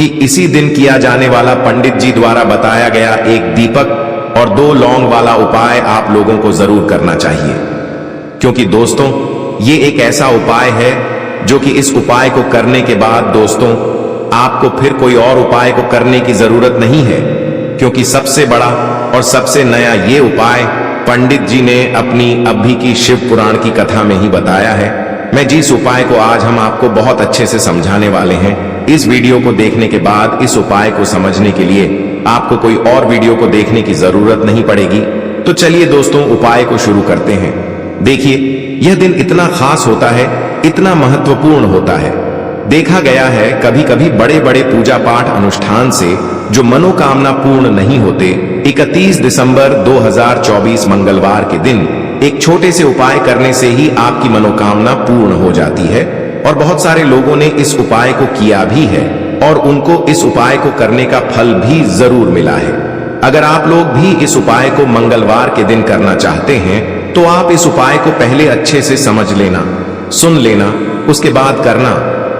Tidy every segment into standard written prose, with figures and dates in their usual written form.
कि इसी दिन किया जाने वाला पंडित जी द्वारा बताया गया एक दीपक और 2 लौंग वाला उपाय आप लोगों को जरूर करना चाहिए। क्योंकि दोस्तों ये एक ऐसा उपाय है जो कि इस उपाय को करने के बाद दोस्तों आपको फिर कोई और उपाय को करने की जरूरत नहीं है, क्योंकि सबसे बड़ा और सबसे नया ये उपाय पंडित जी ने अपनी अभी की शिव पुराण की कथा में ही बताया है। मैं जिस उपाय को आज हम आपको बहुत अच्छे से समझाने वाले हैं, इस वीडियो को देखने के बाद इस उपाय को समझने के लिए आपको कोई और वीडियो को देखने की जरूरत नहीं पड़ेगी। तो चलिए दोस्तों उपाय को शुरू करते हैं। देखिए यह दिन इतना खास होता है, इतना महत्वपूर्ण होता है। देखा गया है कभी कभी बड़े बड़े पूजा पाठ अनुष्ठान से जो मनोकामना पूर्ण नहीं होते, 31 दिसंबर 2024 मंगलवार के दिन एक छोटे से उपाय करने से ही आपकी मनोकामना पूर्ण हो जाती है। और बहुत सारे लोगों ने इस उपाय को किया भी है और उनको इस उपाय को करने का फल भी जरूर मिला है। अगर आप लोग भी इस उपाय को मंगलवार के दिन करना चाहते हैं तो आप इस उपाय को पहले अच्छे से समझ लेना, सुन लेना, उसके बाद करना।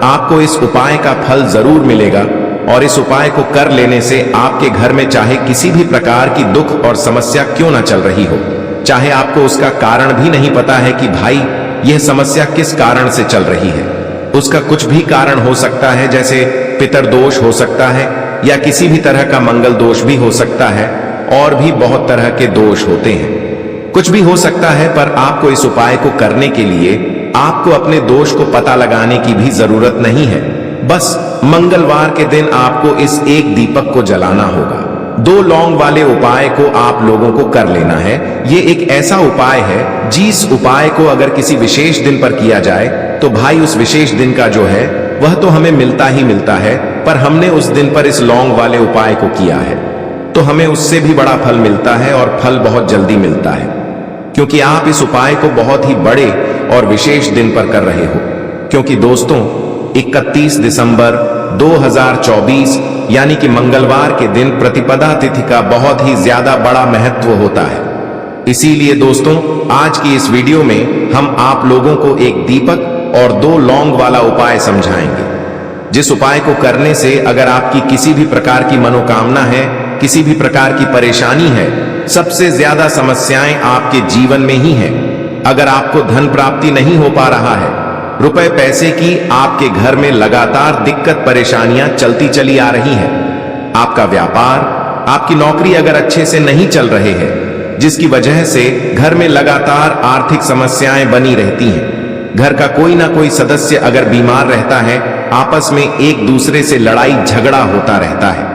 आपको इस उपाय का फल जरूर मिलेगा और इस उपाय को कर लेने से आपके घर में चाहे किसी भी प्रकार की दुख और समस्या क्यों ना चल रही हो, चाहे आपको उसका कारण भी नहीं पता है कि भाई यह समस्या किस कारण से चल रही है, उसका कुछ भी कारण हो सकता है, जैसे पितर दोष हो सकता है या किसी भी तरह का मंगल दोष भी हो सकता है, और भी बहुत तरह के दोष होते हैं, कुछ भी हो सकता है। पर आपको इस उपाय को करने के लिए आपको अपने दोष को पता लगाने की भी जरूरत नहीं है। बस मंगलवार के दिन आपको इस एक दीपक को जलाना होगा। 2 लौंग वाले उपाय को आप लोगों को कर लेना है। ये एक ऐसा उपाय है जिस उपाय को अगर किसी विशेष दिन पर किया जाए तो भाई उस विशेष दिन का जो है वह तो हमें मिलता ही मिलता है, पर हमने उस दिन पर इस लौंग वाले उपाय को किया है तो हमें उससे भी बड़ा फल मिलता है और फल बहुत जल्दी मिलता है, क्योंकि आप इस उपाय को बहुत ही बड़े और विशेष दिन पर कर रहे हो। क्योंकि दोस्तों 31 दिसंबर 2024 यानी कि मंगलवार के दिन प्रतिपदा तिथि का बहुत ही ज्यादा बड़ा महत्व होता है। इसीलिए दोस्तों आज की इस वीडियो में हम आप लोगों को एक दीपक और 2 लौंग वाला उपाय समझाएंगे, जिस उपाय को करने से अगर आपकी किसी भी प्रकार की मनोकामना है, किसी भी प्रकार की परेशानी है, सबसे ज्यादा समस्याएं आपके जीवन में ही हैं। अगर आपको धन प्राप्ति नहीं हो पा रहा है, रुपए पैसे की आपके घर में लगातार दिक्कत परेशानियां चलती चली आ रही हैं, आपका व्यापार, आपकी नौकरी अगर अच्छे से नहीं चल रहे हैं, जिसकी वजह से घर में लगातार आर्थिक समस्याएं बनी रहती हैं, घर का कोई ना कोई सदस्य अगर बीमार रहता है, आपस में एक दूसरे से लड़ाई झगड़ा होता रहता है,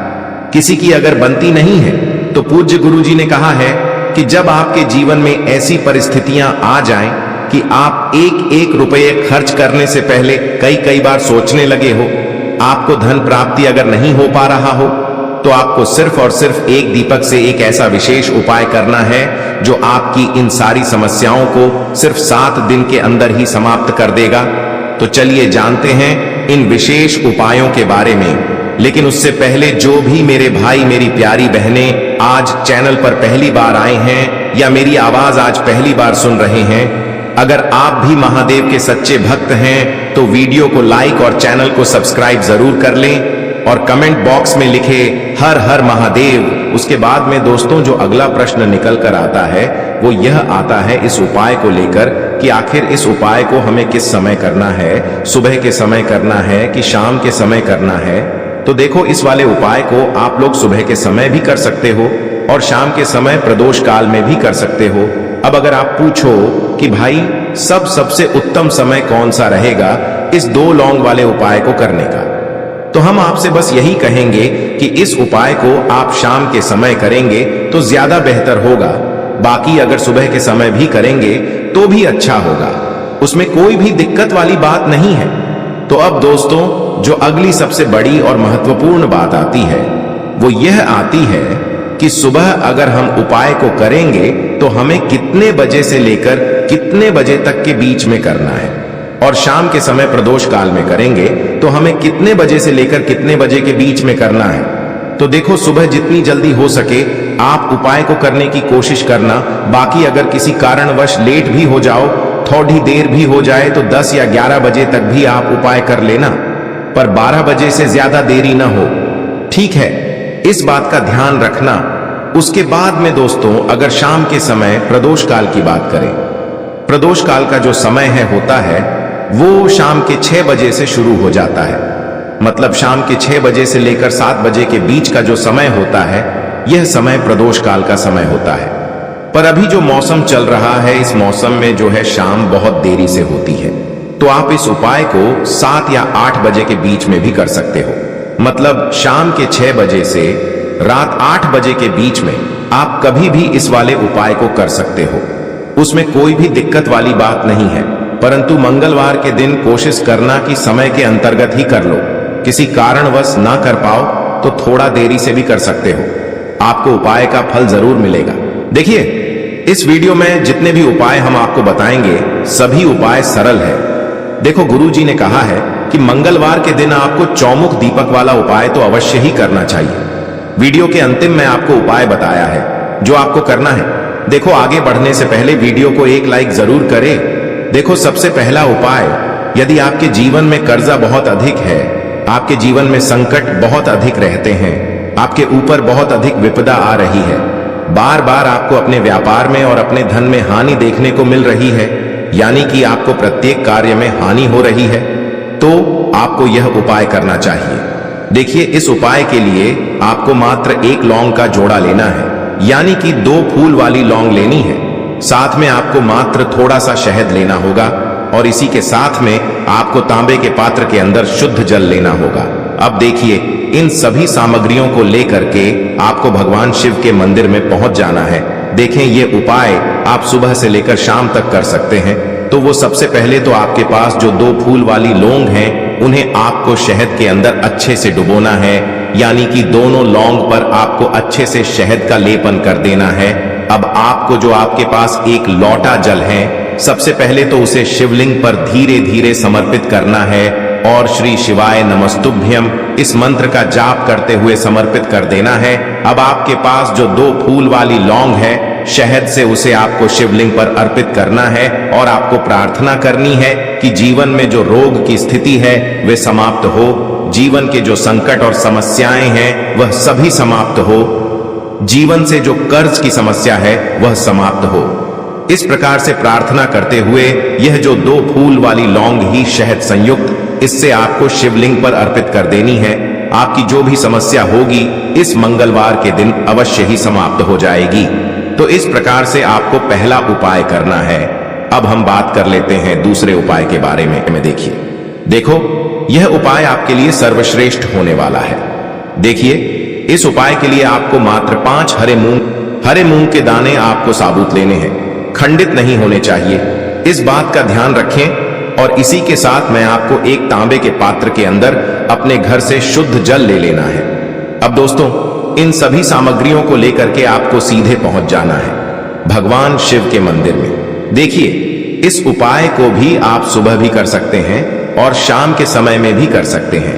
किसी की अगर बनती नहीं है, तो पूज्य गुरुजी ने कहा है कि जब आपके जीवन में ऐसी परिस्थितियां आ जाएं कि आप एक एक रुपये खर्च करने से पहले कई बार सोचने लगे हो, आपको धन प्राप्ति अगर नहीं हो पा रहा हो, तो आपको सिर्फ और सिर्फ एक दीपक से एक ऐसा विशेष उपाय करना है जो आपकी इन सारी समस्याओं को सिर्फ 7 दिन के अंदर ही समाप्त कर देगा। तो चलिए जानते हैं इन विशेष उपायों के बारे में। लेकिन उससे पहले जो भी मेरे भाई मेरी प्यारी बहनें आज चैनल पर पहली बार आए हैं या मेरी आवाज आज पहली बार सुन रहे हैं, अगर आप भी महादेव के सच्चे भक्त हैं तो वीडियो को लाइक और चैनल को सब्सक्राइब जरूर कर लें और कमेंट बॉक्स में लिखे हर हर महादेव। उसके बाद में दोस्तों जो अगला प्रश्न निकल कर आता है वो यह आता है इस उपाय को लेकर कि आखिर इस उपाय को हमें किस समय करना है, सुबह के समय करना है कि शाम के समय करना है। तो देखो इस वाले उपाय को आप लोग सुबह के समय भी कर सकते हो और शाम के समय प्रदोष काल में भी कर सकते हो। अब अगर आप पूछो कि भाई सबसे उत्तम समय कौन सा रहेगा इस 2 लौंग वाले उपाय को करने का, तो हम आपसे बस यही कहेंगे कि इस उपाय को आप शाम के समय करेंगे तो ज्यादा बेहतर होगा। बाकी अगर सुबह के समय भी करेंगे तो भी अच्छा होगा, उसमें कोई भी दिक्कत वाली बात नहीं है। तो अब दोस्तों जो अगली सबसे बड़ी और महत्वपूर्ण बात आती है वो यह आती है कि सुबह अगर हम उपाय को करेंगे तो हमें कितने बजे से लेकर कितने बजे तक के बीच में करना है, और शाम के समय प्रदोष काल में करेंगे तो हमें कितने बजे से लेकर कितने बजे के बीच में करना है। तो देखो सुबह जितनी जल्दी हो सके आप उपाय को करने की कोशिश करना। बाकी अगर किसी कारणवश लेट भी हो जाओ, थोड़ी देर भी हो जाए तो 10 या 11 बजे तक भी आप उपाय कर लेना। पर 12 बजे से ज्यादा देरी न हो। ठीक है, इस बात का ध्यान रखना। उसके बाद में दोस्तों, अगर शाम के समय प्रदोष काल की बात करें, प्रदोष काल का जो समय होता है वो शाम के 6 बजे से शुरू हो जाता है। मतलब शाम के 6 बजे से लेकर 7 बजे के बीच का जो समय होता है, यह समय प्रदोष काल का समय होता है। पर अभी जो मौसम चल रहा है, इस मौसम में जो है शाम बहुत देरी से होती है। तो आप इस उपाय को 7 या 8 बजे के बीच में भी कर सकते हो। मतलब शाम के 6 बजे से रात 8 बजे के बीच में आप कभी भी इस वाले उपाय को कर सकते हो। उसमें कोई भी दिक्कत वाली बात नहीं है। परंतु मंगलवार के दिन कोशिश करना कि समय के अंतर्गत ही कर लो। किसी कारणवश ना कर पाओ तो थोड़ा देरी से भी कर सकते हो, आपको उपाय का फल जरूर मिलेगा। देखिए, इस वीडियो में जितने भी उपाय हम आपको बताएंगे, सभी उपाय सरल है। देखो, गुरुजी ने कहा है कि मंगलवार के दिन आपको चौमुख दीपक वाला उपाय तो अवश्य ही करना चाहिए। वीडियो के अंतिम में आपको उपाय बताया है जो आपको करना है। देखो, आगे बढ़ने से पहले वीडियो को एक लाइक जरूर करें। देखो, सबसे पहला उपाय, यदि आपके जीवन में कर्जा बहुत अधिक है, आपके जीवन में संकट बहुत अधिक रहते हैं, आपके ऊपर बहुत अधिक विपदा आ रही है, बार बार आपको अपने व्यापार में और अपने धन में हानि देखने को मिल रही है, यानी कि आपको प्रत्येक कार्य में हानि हो रही है, तो आपको यह उपाय करना चाहिए। देखिए, इस उपाय के लिए आपको मात्र 1 लौंग का जोड़ा लेना है, यानी कि 2 फूल वाली लौंग लेनी है। साथ में आपको मात्र थोड़ा सा शहद लेना होगा और इसी के साथ में आपको तांबे के पात्र के अंदर शुद्ध जल लेना होगा। अब देखिए, इन सभी सामग्रियों को लेकर के आपको भगवान शिव के मंदिर में पहुंच जाना है। देखें, ये उपाय आप सुबह से लेकर शाम तक कर सकते हैं। तो वो सबसे पहले तो आपके पास जो 2 फूल वाली लौंग हैं, उन्हें आपको शहद के अंदर अच्छे से डुबोना है, यानी कि दोनों लौंग पर आपको अच्छे से शहद का लेपन कर देना है। अब आपको जो आपके पास 1 लोटा जल है, सबसे पहले तो उसे शिवलिंग पर धीरे धीरे समर्पित करना है और श्री शिवाय नमस्तुभ्यम इस मंत्र का जाप करते हुए समर्पित कर देना है। अब आपके पास जो 2 फूल वाली लौंग है, शहद से उसे आपको शिवलिंग पर अर्पित करना है और आपको प्रार्थना करनी है कि जीवन में जो रोग की स्थिति है वे समाप्त हो, जीवन के जो संकट और समस्याएं हैं वह सभी समाप्त हो, जीवन से जो कर्ज की समस्या है वह समाप्त हो। इस प्रकार से प्रार्थना करते हुए यह जो 2 फूल वाली लौंग ही शहद संयुक्त, इससे आपको शिवलिंग पर अर्पित कर देनी है। आपकी जो भी समस्या होगी इस मंगलवार के दिन अवश्य ही समाप्त हो जाएगी। तो इस प्रकार से आपको पहला उपाय करना है। अब हम बात कर लेते हैं दूसरे उपाय के बारे में। देखो, यह उपाय आपके लिए सर्वश्रेष्ठ होने वाला है। देखिए, इस उपाय के लिए आपको मात्र 5 हरे मूंग के दाने आपको साबुत लेने हैं, खंडित नहीं होने चाहिए। इस बात का ध्यान रखें। और इसी के साथ मैं आपको एक तांबे के पात्र के अंदर अपने घर से शुद्ध जल ले लेना है। अब दोस्तों, इन सभी सामग्रियों को लेकर के आपको सीधे पहुंच जाना है भगवान शिव के मंदिर में। देखिए, इस उपाय को भी आप सुबह भी कर सकते हैं और शाम के समय में भी कर सकते हैं।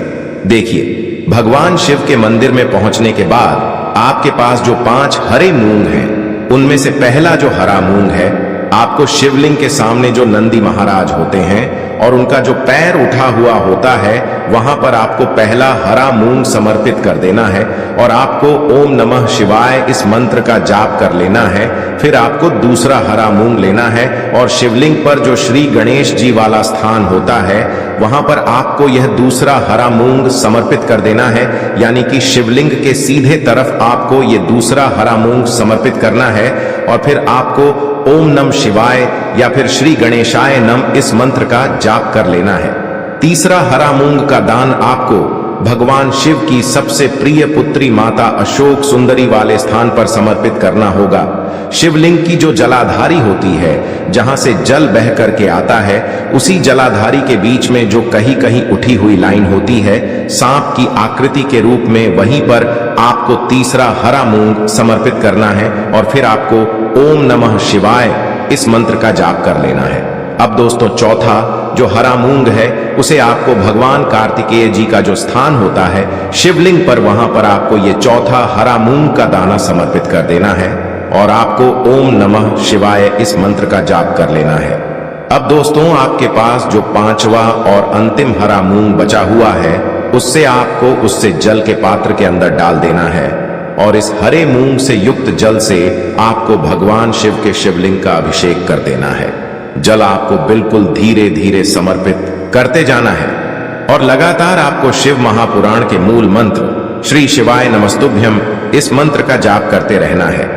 देखिए, भगवान शिव के मंदिर में पहुंचने के बाद आपके पास जो 5 हरे मूंग हैं, उनमें से पहला जो हरा मूंग है, आपको शिवलिंग के सामने जो नंदी महाराज होते हैं और उनका जो पैर उठा हुआ होता है, वहां पर आपको पहला हरा मूंग समर्पित कर देना है और आपको ओम नमः शिवाय इस मंत्र का जाप कर लेना है। फिर आपको दूसरा हरा मूंग लेना है और शिवलिंग पर जो श्री गणेश जी वाला स्थान होता है, वहां पर आपको यह दूसरा हरा मूंग समर्पित कर देना है, यानी कि शिवलिंग के सीधे तरफ आपको यह दूसरा हरा मूंग समर्पित करना है। और फिर आपको ओम नमः शिवाय या फिर श्री गणेशाय नमः इस मंत्र का जाप कर लेना है। तीसरा हरा मूंग का दान आपको भगवान शिव की सबसे प्रिय पुत्री माता अशोक सुंदरी वाले स्थान पर समर्पित करना होगा। शिवलिंग की जो जलाधारी होती है, जहां से जल बह करके आता है, उसी जलाधारी के बीच में जो कहीं कहीं उठी हुई लाइन होती है सांप की आकृति के रूप में, वहीं पर आपको तीसरा हरा मूंग समर्पित करना है और फिर आपको ओम नमः शिवाय इस मंत्र का जाप कर लेना है। अब दोस्तों, चौथा जो हरा मूंग है उसे आपको भगवान कार्तिकेय जी का जो स्थान होता है शिवलिंग पर, वहां पर आपको ये चौथा हरा मूंग का दाना समर्पित कर देना है और आपको ओम नमः शिवाय इस मंत्र का जाप कर लेना है। अब दोस्तों, आपके पास जो 5वां और अंतिम हरा मूंग बचा हुआ है, उससे आपको उससे जल के पात्र के अंदर डाल देना है और इस हरे मूंग से युक्त जल से आपको भगवान शिव के शिवलिंग का अभिषेक कर देना है। जल आपको बिल्कुल धीरे धीरे समर्पित करते जाना है और लगातार आपको शिव महापुराण के मूल मंत्र श्री शिवाय नमस्तुभ्यम इस मंत्र का जाप करते रहना है।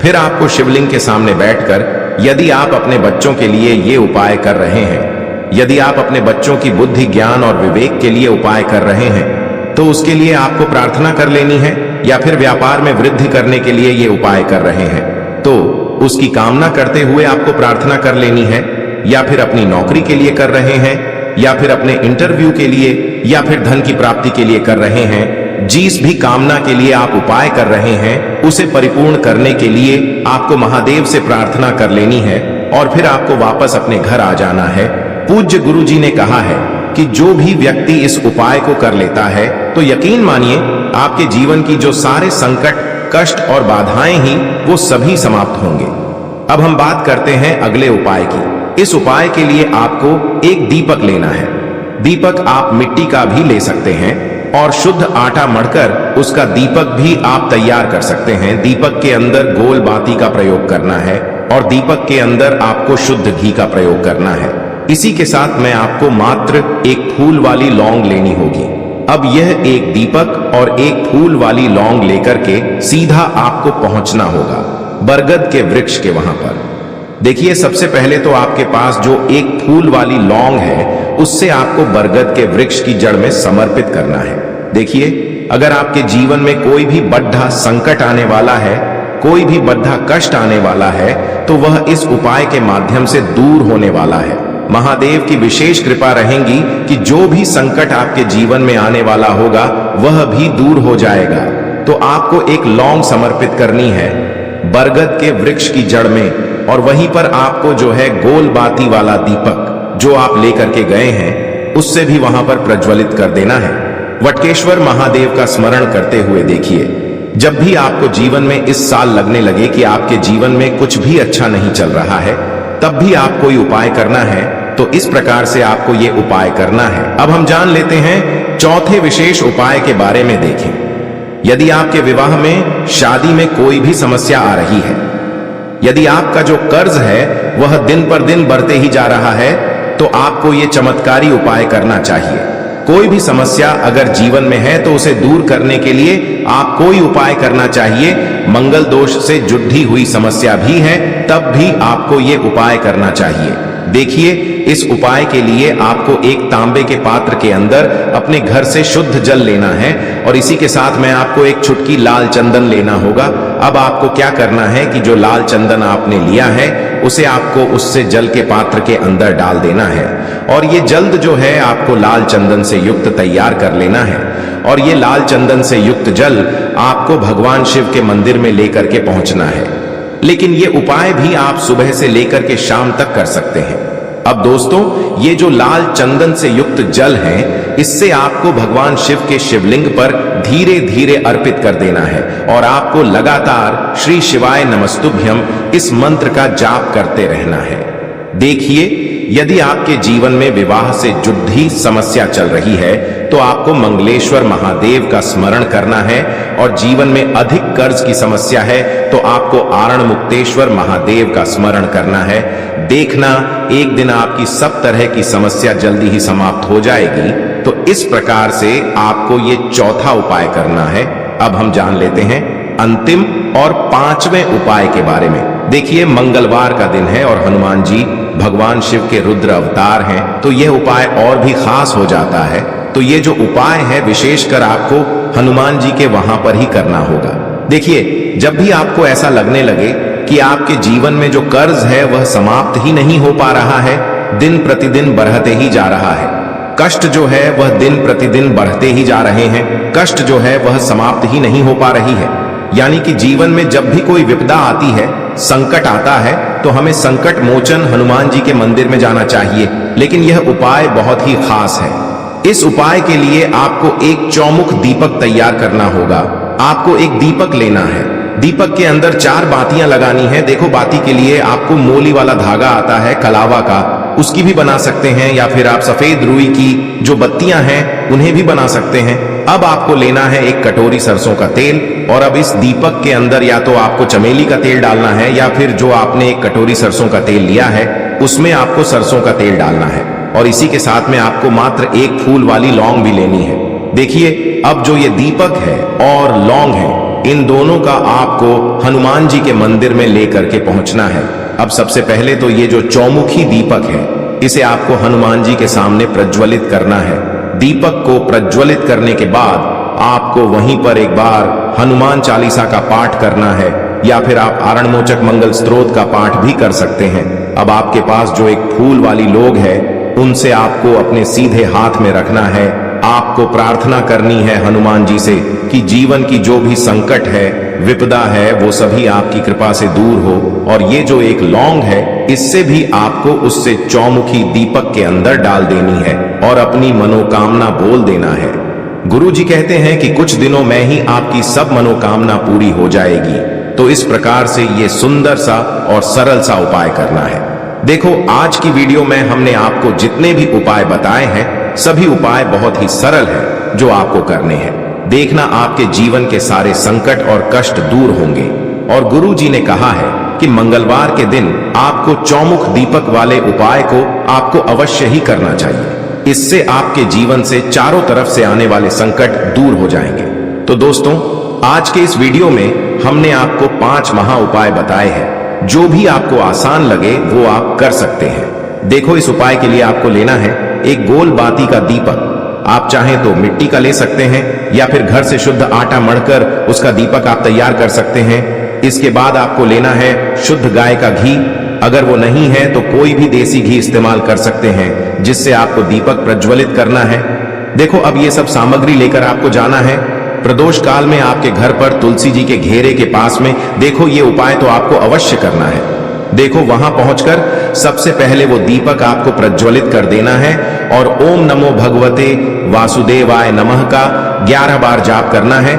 फिर आपको शिवलिंग के सामने बैठकर, यदि आप अपने बच्चों के लिए ये उपाय कर रहे हैं, यदि आप अपने बच्चों की बुद्धि, ज्ञान और विवेक के लिए उपाय कर रहे हैं, तो उसके लिए आपको प्रार्थना कर लेनी है, या फिर व्यापार में वृद्धि करने के लिए ये उपाय कर रहे हैं तो उसकी कामना करते हुए आपको प्रार्थना कर लेनी है, या फिर अपनी नौकरी के लिए कर रहे हैं, या फिर अपने इंटरव्यू के लिए, या फिर धन की प्राप्ति के लिए कर रहे हैं। जिस भी कामना के लिए आप उपाय कर रहे हैं, उसे परिपूर्ण करने के लिए आपको महादेव से प्रार्थना कर लेनी है और फिर आपको वापस अपने घर आ जाना है। पूज्य गुरु जी ने कहा है कि जो भी व्यक्ति इस उपाय को कर लेता है, तो यकीन मानिए आपके जीवन की जो सारे संकट, कष्ट और बाधाएं ही वो सभी समाप्त होंगे। अब हम बात करते हैं अगले उपाय की। इस उपाय के लिए आपको एक दीपक लेना है। दीपक आप मिट्टी का भी ले सकते हैं और शुद्ध आटा मढ़कर उसका दीपक भी आप तैयार कर सकते हैं। दीपक के अंदर गोल बाती का प्रयोग करना है और दीपक के अंदर आपको शुद्ध घी का प्रयोग करना है। इसी के साथ में आपको मात्र एक फूल वाली लौंग लेनी होगी। अब यह एक दीपक और एक फूल वाली लौंग लेकर के सीधा आपको पहुंचना होगा बरगद के वृक्ष के वहां पर। देखिए, सबसे पहले तो आपके पास जो एक फूल वाली लौंग है, उससे आपको बरगद के वृक्ष की जड़ में समर्पित करना है। देखिए, अगर आपके जीवन में कोई भी बड़ा संकट आने वाला है, कोई भी बड़ा कष्ट आने वाला है, तो वह इस उपाय के माध्यम से दूर होने वाला है। महादेव की विशेष कृपा रहेगी कि जो भी संकट आपके जीवन में आने वाला होगा, वह भी दूर हो जाएगा। तो आपको एक लौंग समर्पित करनी है बरगद के वृक्ष की जड़ में, और वहीं पर आपको जो है गोल बाती वाला दीपक जो आप लेकर के गए हैं, उससे भी वहां पर प्रज्वलित कर देना है। वटकेश्वर महादेव का स्मरण करते हुए देखिए, जब भी आपको जीवन में इस साल लगने लगे कि आपके जीवन में कुछ भी अच्छा नहीं चल रहा है, तब भी आप कोई उपाय करना है, तो इस प्रकार से आपको ये उपाय करना है। अब हम जान लेते हैं चौथे विशेष उपाय के बारे में। देखें, यदि आपके विवाह में, शादी में कोई भी समस्या आ रही है, यदि आपका जो कर्ज है वह दिन पर दिन बढ़ते ही जा रहा है, तो आपको ये चमत्कारी उपाय करना चाहिए। कोई भी समस्या अगर जीवन में है, तो उसे दूर करने के लिए आप कोई उपाय करना चाहिए। मंगल दोष से जुड़ी हुई समस्या भी है, तब भी आपको ये उपाय करना चाहिए। देखिए, इस उपाय के लिए आपको एक तांबे के पात्र के अंदर अपने घर से शुद्ध जल लेना है और इसी के साथ में आपको एक चुटकी लाल चंदन लेना होगा। अब आपको क्या करना है कि जो लाल चंदन आपने लिया है, उसे आपको उससे जल के पात्र के अंदर डाल देना है और ये जल्द जो है आपको लाल चंदन से युक्त तैयार कर लेना है। और ये लाल चंदन से युक्त जल आपको भगवान शिव के मंदिर में लेकर के पहुंचना है। लेकिन ये उपाय भी आप सुबह से लेकर के शाम तक कर सकते हैं। अब दोस्तों, ये जो लाल चंदन से युक्त जल है, इससे आपको भगवान शिव के शिवलिंग पर धीरे धीरे अर्पित कर देना है और आपको लगातार श्री शिवाय नमस्तुभ्यम इस मंत्र का जाप करते रहना है। देखिए, यदि आपके जीवन में विवाह से जुड़ी समस्या चल रही है, तो आपको मंगलेश्वर महादेव का स्मरण करना है और जीवन में अधिक कर्ज की समस्या है, तो आपको आरण मुक्तेश्वर महादेव का स्मरण करना है। देखना, एक दिन आपकी सब तरह की समस्या जल्दी ही समाप्त हो जाएगी। तो इस प्रकार से आपको ये चौथा उपाय करना है। अब हम जान लेते हैं अंतिम और पांचवें उपाय के बारे में। देखिए, मंगलवार का दिन है और हनुमान जी भगवान शिव के रुद्र अवतार हैं, तो यह उपाय और भी खास हो जाता है। तो ये जो उपाय है, विशेषकर आपको हनुमान जी के वहां पर ही करना होगा। देखिए, जब भी आपको ऐसा लगने लगे कि आपके जीवन में जो कर्ज है वह समाप्त ही नहीं हो पा रहा है, दिन प्रतिदिन बढ़ते ही जा रहा है, कष्ट जो है वह दिन प्रतिदिन बढ़ते ही जा रहे हैं, कष्ट जो है वह समाप्त ही नहीं हो पा रही है, यानी कि जीवन में जब भी कोई विपदा आती है, संकट आता है, तो हमें संकट मोचन हनुमान जी के मंदिर में जाना चाहिए। लेकिन यह उपाय बहुत ही खास है। इस उपाय के लिए आपको एक चौमुख दीपक तैयार करना होगा। आपको एक दीपक लेना है, दीपक के अंदर 4 बातियां लगानी है। देखो, बाती के लिए आपको मोली वाला धागा आता है कलावा का, उसकी भी बना सकते हैं, या फिर आप सफेद रुई की जो बत्तियां हैं उन्हें भी बना सकते हैं। अब आपको लेना है एक कटोरी सरसों का तेल, और अब इस दीपक के अंदर या तो आपको चमेली का तेल डालना है, या फिर जो आपने एक कटोरी सरसों का तेल लिया है उसमें आपको सरसों का तेल डालना है। और इसी के साथ में आपको मात्र एक फूल वाली लौंग भी लेनी है। देखिए, अब जो ये दीपक है और लौंग है, इन दोनों का आपको हनुमान जी के मंदिर में लेकर के पहुंचना है। अब सबसे पहले तो ये जो चौमुखी दीपक है, इसे आपको हनुमान जी के सामने प्रज्वलित करना है। दीपक को प्रज्वलित करने के बाद आपको वहीं पर एक बार हनुमान चालीसा का पाठ करना है, या फिर आप आरणमोचक मंगल स्तोत्र का पाठ भी कर सकते हैं। अब आपके पास जो एक फूल वाली लोग है, उनसे आपको अपने सीधे हाथ में रखना है। आपको प्रार्थना करनी है हनुमान जी से कि जीवन की जो भी संकट है, विपदा है, वो सभी आपकी कृपा से दूर हो। और ये जो एक लौंग है, इससे भी आपको उससे चौमुखी दीपक के अंदर डाल देनी है और अपनी मनोकामना बोल देना है। गुरु जी कहते हैं कि कुछ दिनों में ही आपकी सब मनोकामना पूरी हो जाएगी। तो इस प्रकार से ये सुंदर सा और सरल सा उपाय करना है। देखो, आज की वीडियो में हमने आपको जितने भी उपाय बताए हैं, सभी उपाय बहुत ही सरल हैं जो आपको करने हैं। देखना, आपके जीवन के सारे संकट और कष्ट दूर होंगे। और गुरु जी ने कहा है कि मंगलवार के दिन आपको चौमुख दीपक वाले उपाय को आपको अवश्य ही करना चाहिए। इससे आपके जीवन से चारों तरफ से आने वाले संकट दूर हो जाएंगे। तो दोस्तों, आज के इस वीडियो में हमने आपको 5 महा उपाय बताए हैं। जो भी आपको आसान लगे वो आप कर सकते हैं। देखो, इस उपाय के लिए आपको लेना है एक गोल बाती का दीपक। आप चाहें तो मिट्टी का ले सकते हैं, या फिर घर से शुद्ध आटा मढ़कर उसका दीपक आप तैयार कर सकते हैं। इसके बाद आपको लेना है शुद्ध गाय का घी। अगर वो नहीं है तो कोई भी देसी घी इस्तेमाल कर सकते हैं, जिससे आपको दीपक प्रज्वलित करना है। देखो, अब ये सब सामग्री लेकर आपको जाना है प्रदोष काल में आपके घर पर तुलसी जी के घेरे के पास में। देखो, ये उपाय तो आपको अवश्य करना है। देखो, वहां पहुंचकर सबसे पहले वो दीपक आपको प्रज्वलित कर देना है और ओम नमो भगवते वासुदेवाय नमः का 11 बार जाप करना है।